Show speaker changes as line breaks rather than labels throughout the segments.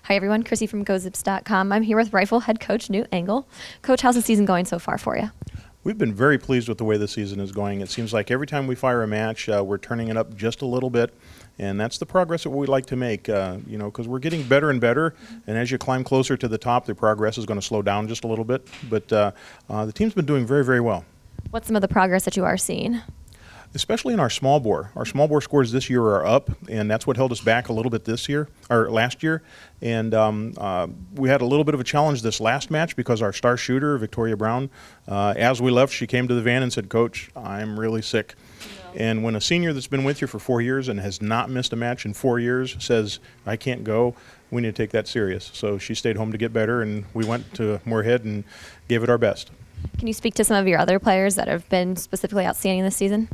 Hi, everyone. Chrissy from GoZips.com. I'm here with Rifle Head Coach Newt Engle. Coach, how's the season going so far for you?
We've been very pleased with the way the season is going. It seems like every time we fire a match, we're turning it up just a little bit, and that's the progress that we like to make, because we're getting better and better, and as you climb closer to the top, the progress is going to slow down just a little bit, but the team's been doing very, very well.
What's some of the progress that you are seeing?
Especially in our small bore. Our small bore scores this year are up, and that's what held us back a little bit this year, or last year. And we had a little bit of a challenge this last match because our star shooter, Victoria Brown, as we left, she came to the van and said, "Coach, I'm really sick." No. And when a senior that's been with you for 4 years and has not missed a match in 4 years says, "I can't go," we need to take that serious. So she stayed home to get better, and we went to Moorhead and gave it our best.
Can you speak to some of your other players that have been specifically outstanding this season?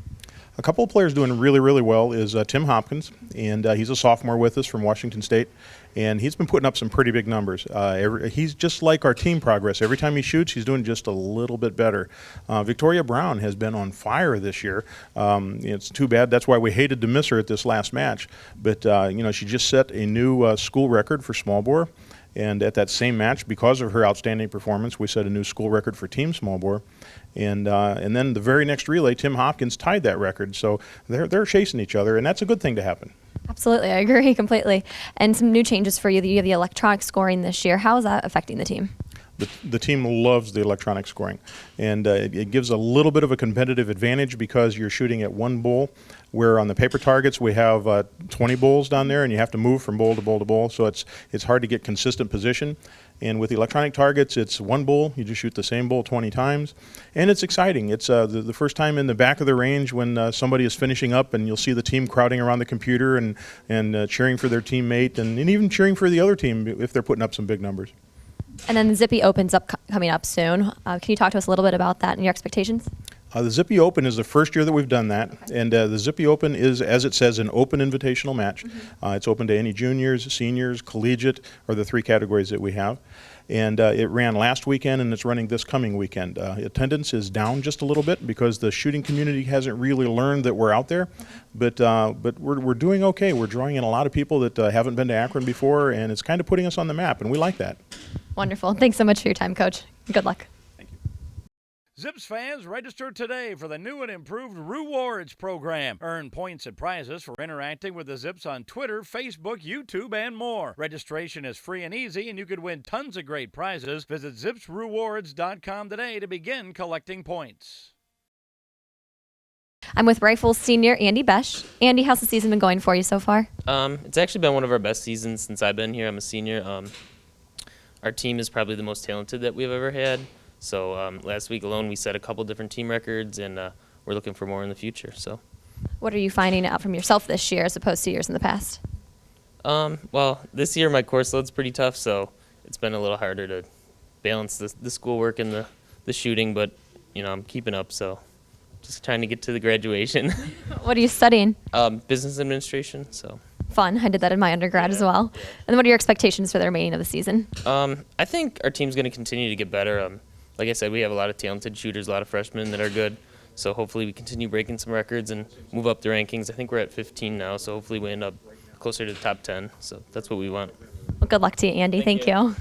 A couple of players doing really, really well is Tim Hopkins, and he's a sophomore with us from Washington State, and he's been putting up some pretty big numbers. He's just like our team progress. Every time he shoots, he's doing just a little bit better. Victoria Brown has been on fire this year. It's too bad. That's why we hated to miss her at this last match. But, she just set a new school record for small bore. And at that same match, because of her outstanding performance, we set a new school record for team small bore. And then the very next relay, Tim Hopkins tied that record. So they're chasing each other, and that's a good thing to happen.
Absolutely, I agree completely. And some new changes for you. You have the electronic scoring this year. How is that affecting the team?
The team loves the electronic scoring, and it gives a little bit of a competitive advantage because you're shooting at one bowl, where on the paper targets we have 20 bowls down there, and you have to move from bowl to bowl to bowl, so it's hard to get consistent position. And with the electronic targets, it's one bowl. You just shoot the same bowl 20 times, and it's exciting. It's the first time in the back of the range when somebody is finishing up, and you'll see the team crowding around the computer and cheering for their teammate, and even cheering for the other team if they're putting up some big numbers.
And then the Zippy Open's coming up soon. Can you talk to us a little bit about that and your expectations?
The Zippy Open is the first year that we've done that, okay. And the Zippy Open is, as it says, an open invitational match. Mm-hmm. It's open to any juniors, seniors, collegiate, are the 3 categories that we have. And it ran last weekend, and it's running this coming weekend. Attendance is down just a little bit because the shooting community hasn't really learned that we're out there. Okay. But we're doing okay. We're drawing in a lot of people that haven't been to Akron before, and it's kind of putting us on the map, and we like that.
Wonderful. Thanks so much for your time, Coach. Good luck.
Zips fans, register today for the new and improved Rewards program. Earn points and prizes for interacting with the Zips on Twitter, Facebook, YouTube, and more. Registration is free and easy, and you could win tons of great prizes. Visit ZipsRewards.com today to begin collecting points.
I'm with Rifles senior Andy Besh. Andy, how's the season been going for you so far?
It's actually been one of our best seasons since I've been here. I'm a senior. Our team is probably the most talented that we've ever had. So last week alone, we set a couple different team records, and we're looking for more in the future. So,
what are you finding out from yourself this year as opposed to years in the past?
Well, this year my course load's pretty tough, so it's been a little harder to balance the schoolwork and the shooting. But I'm keeping up, so just trying to get to the graduation.
What are you studying?
Business administration. So.
Fun. I did that in my undergrad as well. Yeah. And what are your expectations for the remaining of the season?
I think our team's going to continue to get better. Like I said, we have a lot of talented shooters, a lot of freshmen that are good. So hopefully we continue breaking some records and move up the rankings. I think we're at 15 now, so hopefully we end up closer to the top 10. So that's what we want.
Well, good luck to you, Andy. Thank you.